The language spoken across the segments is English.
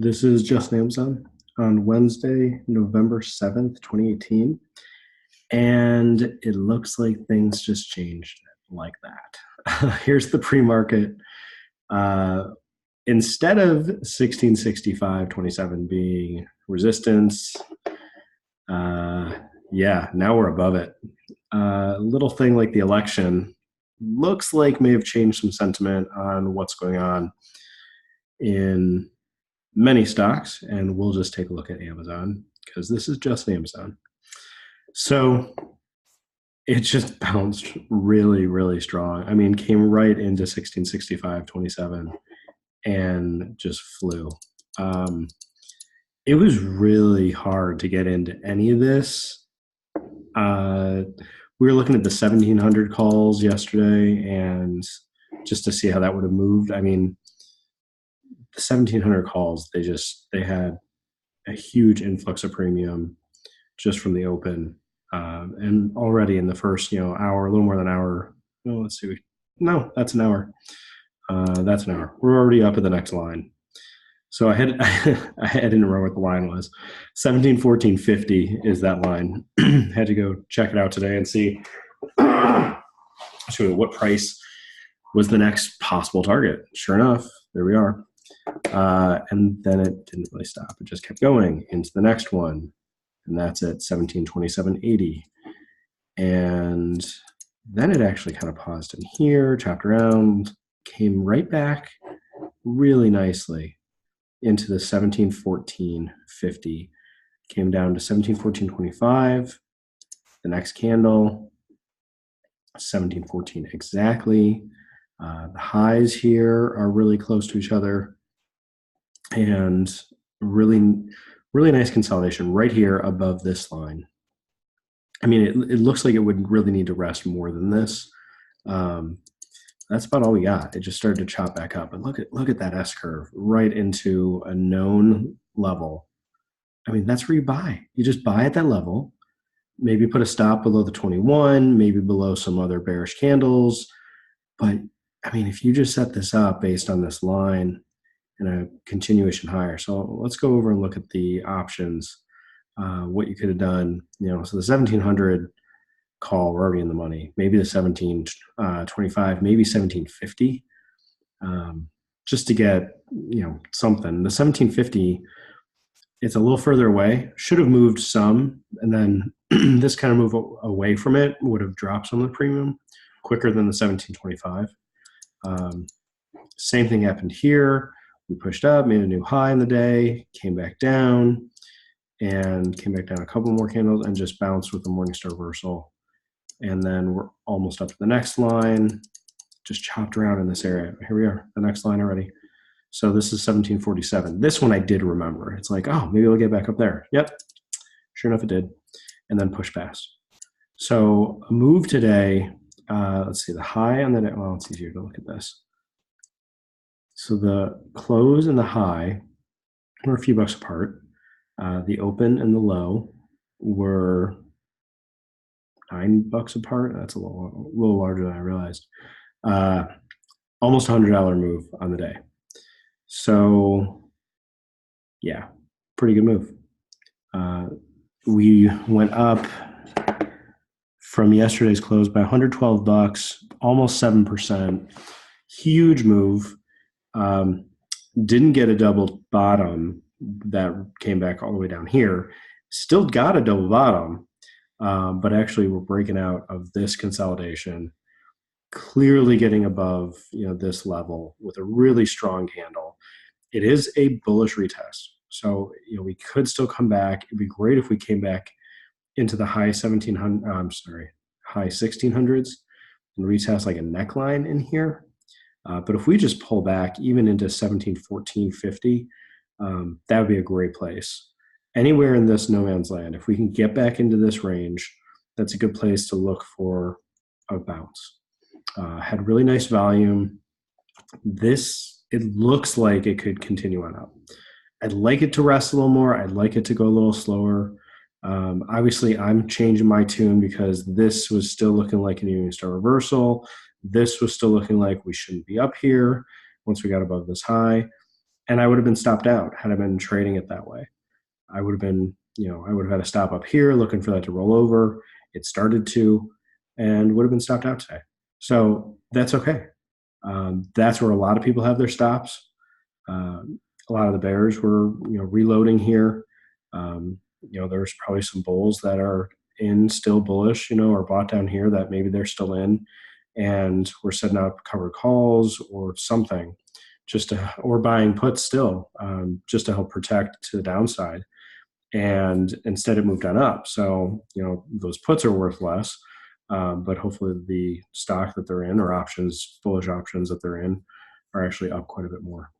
This is Justin AMZN on Wednesday, November 7th, 2018. And it looks like things just changed like that. Here's the pre-market. Instead of 1665.27 being resistance, now we're above it. Little thing like the election looks like may have changed some sentiment on what's going on in many stocks, and we'll just take a look at Amazon because this is just Amazon. So it just bounced really, really strong. I mean, came right into 1665.27 and just flew. It was really hard to get into any of this. We were looking at the 1700 calls yesterday and just to see how that would have moved. I mean, the 1700 calls, they had a huge influx of premium just from the open. And already in the first, hour, a little more than an hour. Oh, let's see. No, that's an hour. That's an hour. We're already up at the next line. So I didn't remember what the line was. 1714.50 is that line. Had to go check it out today and see what price was the next possible target. Sure enough, there we are. And then it didn't really stop. It just kept going into the next one. And that's at 1727.80. And then it actually kind of paused in here, chopped around, came right back really nicely into the 1714.50. Came down to 1714.25. The next candle, 1714 exactly. The highs here are really close to each other. And really, really nice consolidation right here above this line. I mean, it looks like it would really need to rest more than this. That's about all we got. It just started to chop back up. And look at that S curve right into a known level. I mean, that's where you buy. You just buy at that level. Maybe put a stop below the 21, maybe below some other bearish candles. But I mean, if you just set this up based on this line and a continuation higher. So let's go over and look at the options, what you could have done. So the 1700 call, we're already in the money. Maybe the 1725, maybe 1750, just to get something. The 1750, it's a little further away. Should have moved some, and then this kind of move away from it would have dropped some of the premium quicker than the 1725. Same thing happened here. We pushed up, made a new high in the day, came back down, and came back down a couple more candles and just bounced with the Morningstar reversal. And then we're almost up to the next line, just chopped around in this area. Here we are, the next line already. So this is 1747. This one I did remember. It's like, oh, maybe we'll get back up there. Yep, sure enough it did. And then push past. So a move today, let's see, the high on the day, well, it's easier to look at this. So the close and the high were a few bucks apart. The open and the low were $9 apart. That's a little larger than I realized. Almost $100 move on the day. So yeah, pretty good move. We went up from yesterday's close by $112, almost 7%. Huge move. Didn't get a double bottom that came back all the way down here. Still got a double bottom, but actually we're breaking out of this consolidation, clearly getting above this level with a really strong candle. It is a bullish retest, so we could still come back. It'd be great if we came back into the high 1600s and retest like a neckline in here. But if we just pull back even into 1714.50, that would be a great place. Anywhere in this no man's land, if we can get back into this range, that's a good place to look for a bounce. Had really nice volume. It looks like it could continue on up. I'd like it to rest a little more. I'd like it to go a little slower. Obviously, I'm changing my tune because this was still looking like an evening star reversal. This was still looking like we shouldn't be up here once we got above this high. And I would have been stopped out had I been trading it that way. I would have been, I would have had a stop up here looking for that to roll over. It started to, and would have been stopped out today. So that's okay. That's where a lot of people have their stops. A lot of the bears were, reloading here. There's probably some bulls that are in still bullish, or bought down here that maybe they're still in, and we're setting up covered calls or something, or buying puts still, just to help protect to the downside. And instead, it moved on up. So those puts are worth less, but hopefully the stock that they're in, or options, bullish options that they're in, are actually up quite a bit more.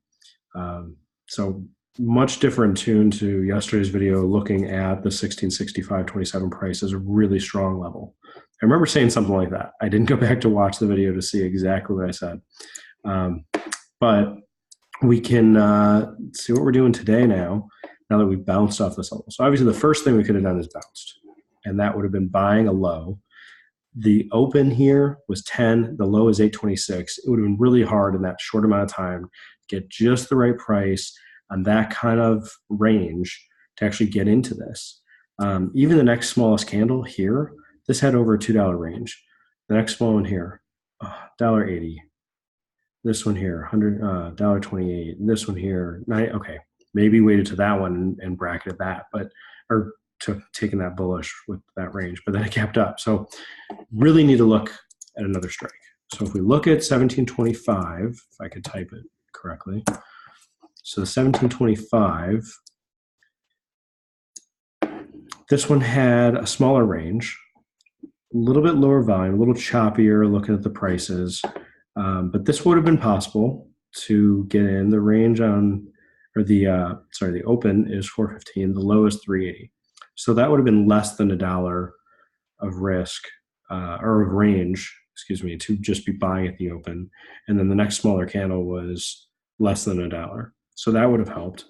So much different tune to yesterday's video, looking at the 1665.27 price as a really strong level. I remember saying something like that. I didn't go back to watch the video to see exactly what I said. But we can see what we're doing today now that we've bounced off this level. So obviously the first thing we could have done is bounced, and that would have been buying a low. The open here was 10, the low is 826. It would have been really hard in that short amount of time to get just the right price on that kind of range to actually get into this. Even the next smallest candle here, this had over a $2 range. The next small one here, $1.80. This one here, $100, $1.28. This one here, okay, maybe waited to that one and bracketed that, or taking that bullish with that range, but then it kept up. So really need to look at another strike. So if we look at 1725, if I could type it correctly. So the 1725, this one had a smaller range, a little bit lower volume, a little choppier looking at the prices. But this would have been possible to get in. The range the open is 415, the low is 380. So that would have been less than $1 of risk, or of range, to just be buying at the open. And then the next smaller candle was less than $1. So that would have helped.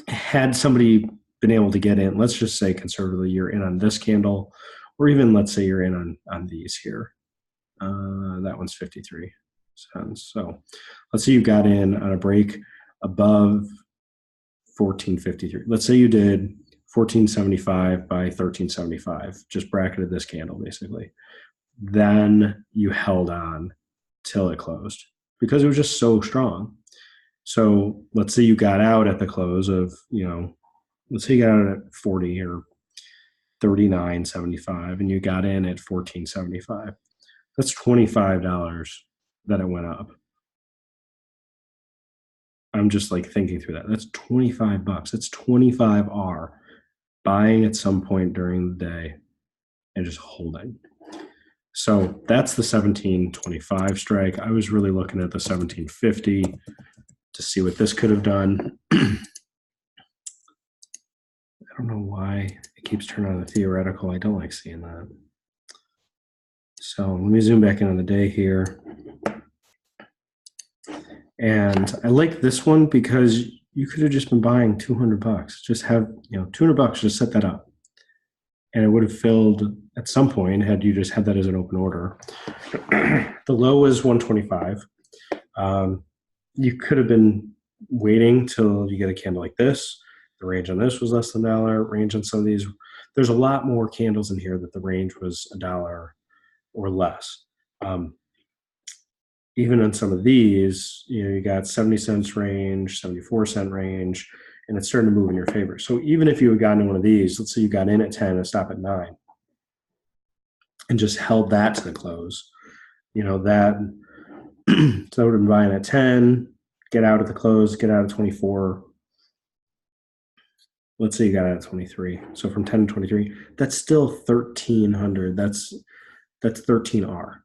Had somebody been able to get in, let's just say conservatively, you're in on this candle, or even let's say you're in on these here. That one's 53 cents. So let's say you got in on a break above 1453. Let's say you did 1475 by 1375, just bracketed this candle basically. Then you held on till it closed because it was just so strong. So let's say you got out at the close of, let's say you got out at 40 or 39.75 and you got in at 1475. That's $25 that it went up. I'm just like thinking through that. That's $25. That's 25 R buying at some point during the day and just holding. So that's the 1725 strike. I was really looking at the 1750 to see what this could have done. I don't know why it keeps turning on the theoretical. I don't like seeing that. So let me zoom back in on the day here. And I like this one because you could have just been buying $200. Just have, $200, just set that up. And it would have filled at some point had you just had that as an open order. The low was 125. You could have been waiting till you get a candle like this. The range on this was less than $1. Range on some of these, there's a lot more candles in here that the range was $1 or less. Even on some of these, you got 70 cents range, 74-cent range, and it's starting to move in your favor. So even if you had gotten in one of these, let's say you got in at 10 and stopped at 9 and just held that to the close, that so I would have been buying at 10, get out at the close, get out at 24. Let's say you got out at 23. So from 10 to 23, that's still 1,300. That's 13 R,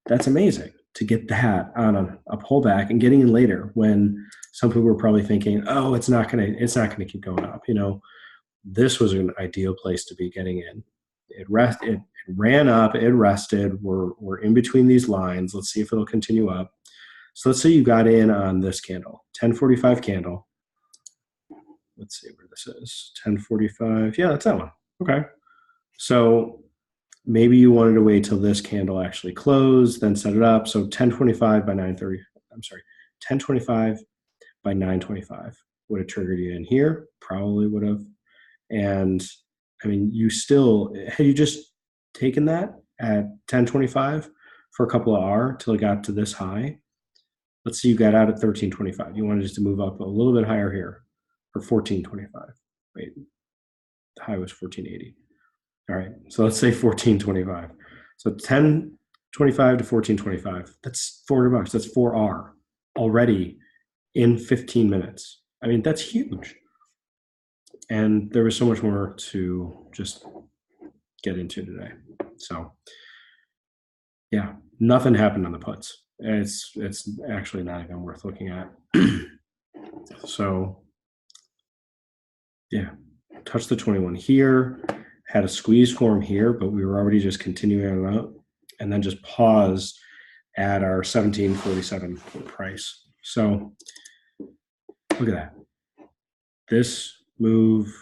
That's amazing to get that on a pullback and getting in later when some people were probably thinking, oh, it's not gonna keep going up. This was an ideal place to be getting in. It ran up, it rested. We're in between these lines. Let's see if it'll continue up. So let's say you got in on this candle, 1045 candle. Let's see where this is. 1045. Yeah, that's that one. Okay. So maybe you wanted to wait till this candle actually closed, then set it up. So 1025 by 930. I'm sorry, 1025 by 925 would have triggered you in here, probably would have. And I mean, you still, had you just taken that at 1025 for a couple of R till it got to this high, let's say you got out at 1325. You wanted just to move up a little bit higher here for 1425. Wait, the high was 1480. All right, so let's say 1425. So 1025 to 1425. That's $400. That's 4R already in 15 minutes. I mean, that's huge. And there was so much more to just get into today. So yeah, nothing happened on the puts. It's actually not even worth looking at. So yeah, touch the 21 here, had a squeeze form here, but we were already just continuing on up, and then just paused at our 1747 price. So look at that. This move,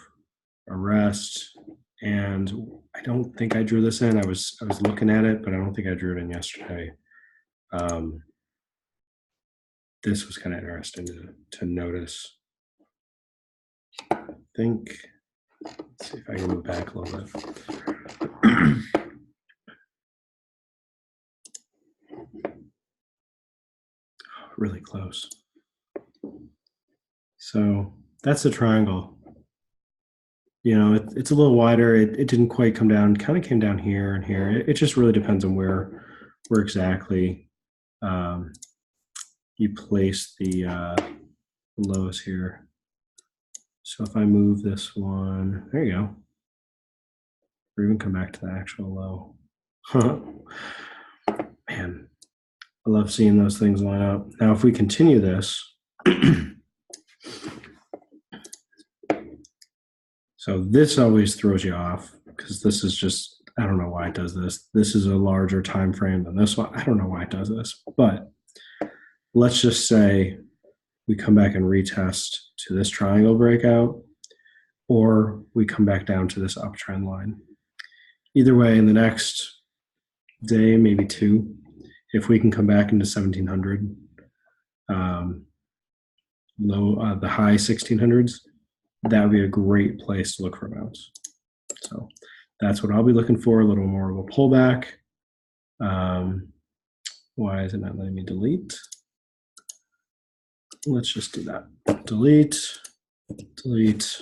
arrest, and I don't think I drew this in. I was looking at it, but I don't think I drew it in yesterday. This was kind of interesting to notice. I think, let's see if I can move back a little bit. Really close. So that's the triangle. You know, it's a little wider. It didn't quite come down, kind of came down here and here. It just really depends on where exactly you place the lows here. So if I move this one, there you go. Or even come back to the actual low. Man, I love seeing those things line up. Now, if we continue this, so this always throws you off because this is just, I don't know why it does this. This is a larger time frame than this one. I don't know why it does this, but let's just say we come back and retest to this triangle breakout, or we come back down to this uptrend line. Either way, in the next day, maybe two, if we can come back into 1700, the high 1600s, that would be a great place to look for amounts. So that's what I'll be looking for, a little more of a pullback. Why is it not letting me delete? Let's just do that. Delete, delete.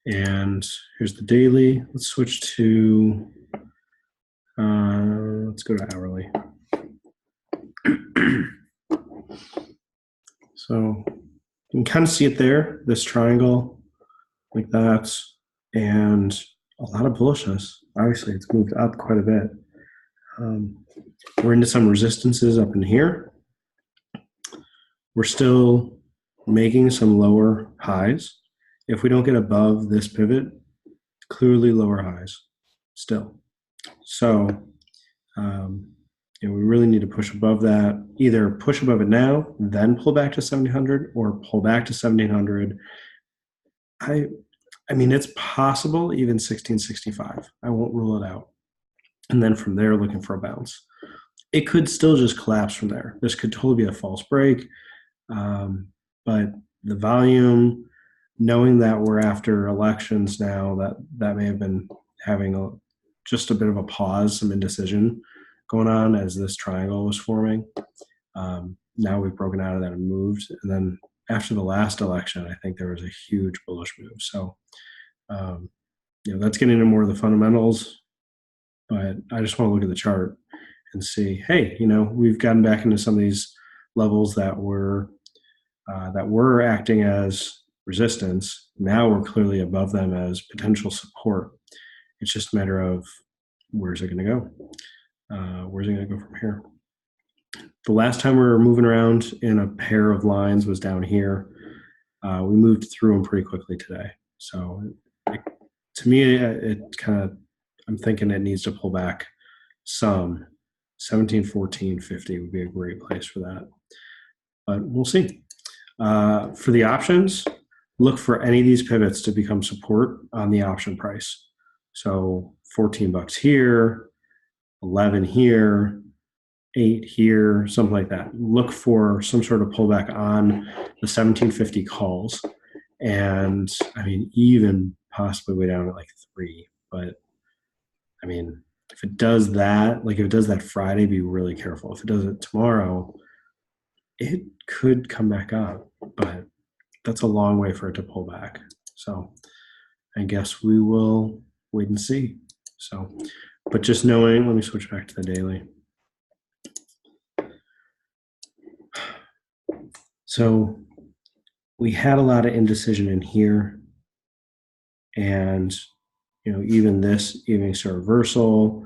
And here's the daily. Let's switch to, let's go to hourly. So you can kind of see it there, this triangle like that, and a lot of bullishness. Obviously, it's moved up quite a bit. We're into some resistances up in here. We're still making some lower highs. If we don't get above this pivot, clearly lower highs still. So we really need to push above that. Either push above it now, then pull back to 1700, or pull back to 1700. I mean, it's possible even 1665. I won't rule it out. And then from there, looking for a bounce. It could still just collapse from there. This could totally be a false break. But the volume, knowing that we're after elections now, that may have been having just a bit of a pause, some indecision going on as this triangle was forming. Now we've broken out of that and moved. And then after the last election, I think there was a huge bullish move. So, that's getting into more of the fundamentals. But I just want to look at the chart and see, hey, we've gotten back into some of these levels that were acting as resistance. Now we're clearly above them as potential support. It's just a matter of where's it going to go? Where's it going to go from here? The last time we were moving around in a pair of lines was down here. We moved through them pretty quickly today. So to me, I'm thinking it needs to pull back some. 1714.50 would be a great place for that. But we'll see. For the options, look for any of these pivots to become support on the option price. So $14 here, 11 here, 8 here, something like that. Look for some sort of pullback on the 1750 calls. And I mean, even possibly way down at like 3. But I mean, if it does that, like if it does that Friday, be really careful. If it does it tomorrow, it could come back up, but that's a long way for it to pull back. So I guess we will wait and see. So, but just knowing, let me switch back to the daily. So we had a lot of indecision in here, and even this evening star reversal,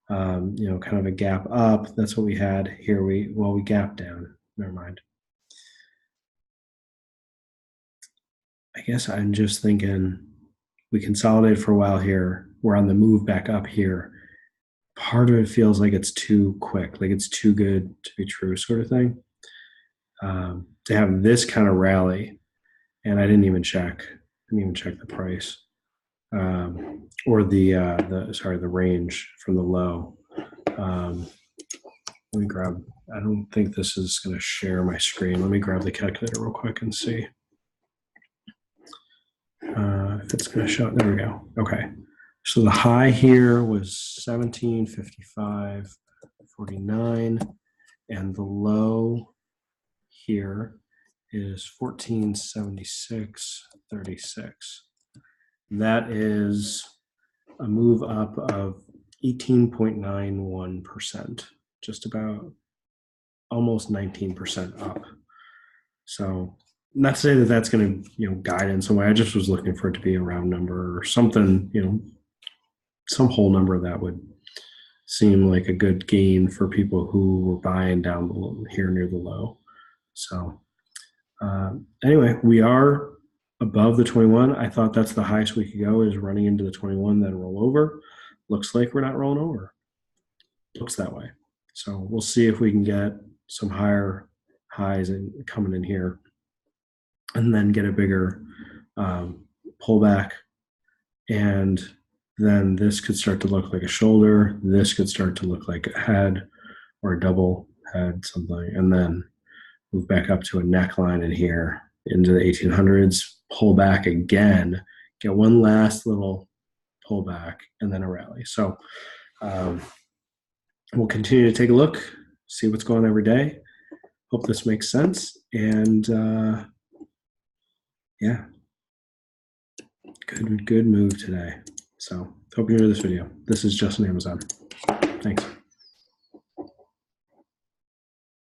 kind of a gap up. That's what we had here. We gapped down. Never mind. I guess I'm just thinking we consolidated for a while here. We're on the move back up here. Part of it feels like it's too quick, like it's too good to be true, sort of thing. To have this kind of rally, and I didn't even check the price or the range from the low. Let me grab. I don't think this is going to share my screen. Let me grab the calculator real quick and see if it's going to show. There we go. Okay. So the high here was 1755.49, and the low here is 1476.36. That is a move up of 18.91%, just about almost 19% up. So not to say that that's going to guide in some way. I just was looking for it to be a round number or something, some whole number that would seem like a good gain for people who were buying down here near the low. So anyway, we are above the 21. I thought that's the highest we could go, is running into the 21, then roll over. Looks like we're not rolling over. Looks that way. So we'll see if we can get some higher highs coming in here, and then get a bigger pullback. And then this could start to look like a shoulder. This could start to look like a head or a double head, something. And then move back up to a neckline in here into the 1800s, pull back again, get one last little pullback, and then a rally. So we'll continue to take a look, see what's going on every day. Hope this makes sense. And yeah, good move today. So hope you enjoyed this video. This is Justin AMZN. Thanks.